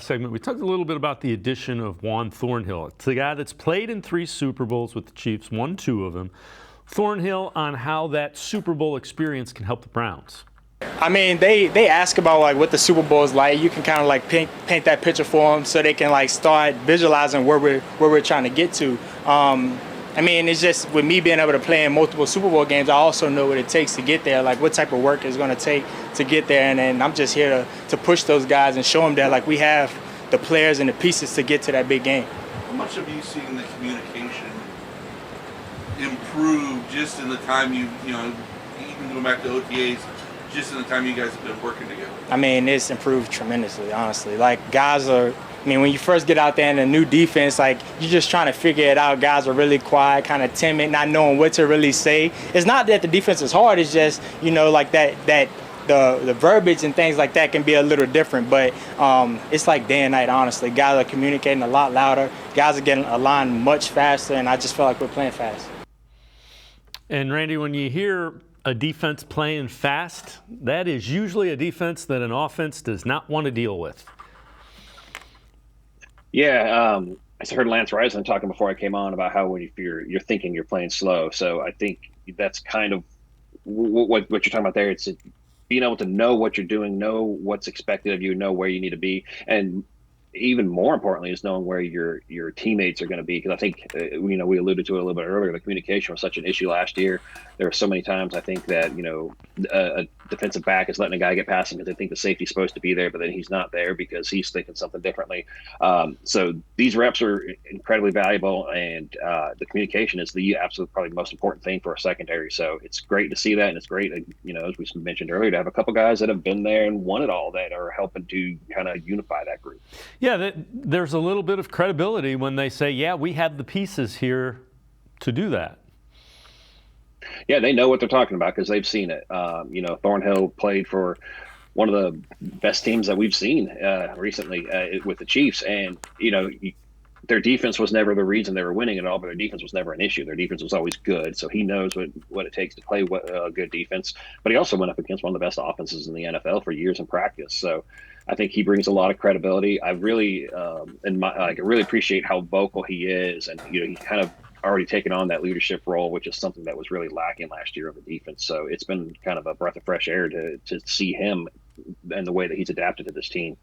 Segment, we talked a little bit about the addition of Juan Thornhill. It's a guy that's played in 3 Super Bowls with the Chiefs, won 2 of them. Thornhill, on how that Super Bowl experience can help the Browns. I mean, they ask about like what the Super Bowl is like. You can kind of like paint that picture for them so they can like start visualizing where we're trying to get to. I mean, it's just with me being able to play in multiple Super Bowl games, I also know what it takes to get there, like what type of work it's going to take to get there. And then I'm just here to push those guys and show them that like we have the players and the pieces to get to that big game. How much have you seen the communication improve just in the time you know, even going back to OTAs, just in the time you guys have been working together? I mean, it's improved tremendously, honestly. Like, guys are, I mean, when you first get out there in a new defense, like, you're just trying to figure it out. Guys are really quiet, kind of timid, not knowing what to really say. It's not that the defense is hard. It's just, you know, like the verbiage and things like that can be a little different. But it's like day and night, honestly. Guys are communicating a lot louder. Guys are getting aligned much faster, and I just feel like we're playing fast. And, Randy, when you hear a defense playing fast, that is usually a defense that an offense does not want to deal with. Yeah, I heard Lance Reisman talking before I came on about how when you're thinking you're playing slow. So I think that's kind of what you're talking about there. It's being able to know what you're doing, know what's expected of you, know where you need to be, and even more importantly is knowing where your teammates are going to be. Because I think we alluded to it a little bit earlier. The communication was such an issue last year. There were so many times I think that a defensive back is letting a guy get past him because they think the safety's supposed to be there, but then he's not there because he's thinking something differently. So these reps are incredibly valuable, and the communication is the absolute probably most important thing for a secondary. So it's great to see that, and it's great, as we mentioned earlier, to have a couple guys that have been there and won it all that are helping to kind of unify that group. Yeah, there's a little bit of credibility when they say, yeah, we have the pieces here to do that. Yeah, they know what they're talking about because they've seen it. Thornhill played for one of the best teams that we've seen recently with the Chiefs, and their defense was never the reason they were winning at all, but their defense was never an issue. Their defense was always good, so he knows what it takes to play good defense. But he also went up against one of the best offenses in the NFL for years in practice. So I think he brings a lot of credibility. I really, I really appreciate how vocal he is, and he's kind of already taken on that leadership role, which is something that was really lacking last year on the defense. So it's been kind of a breath of fresh air to see him and the way that he's adapted to this team.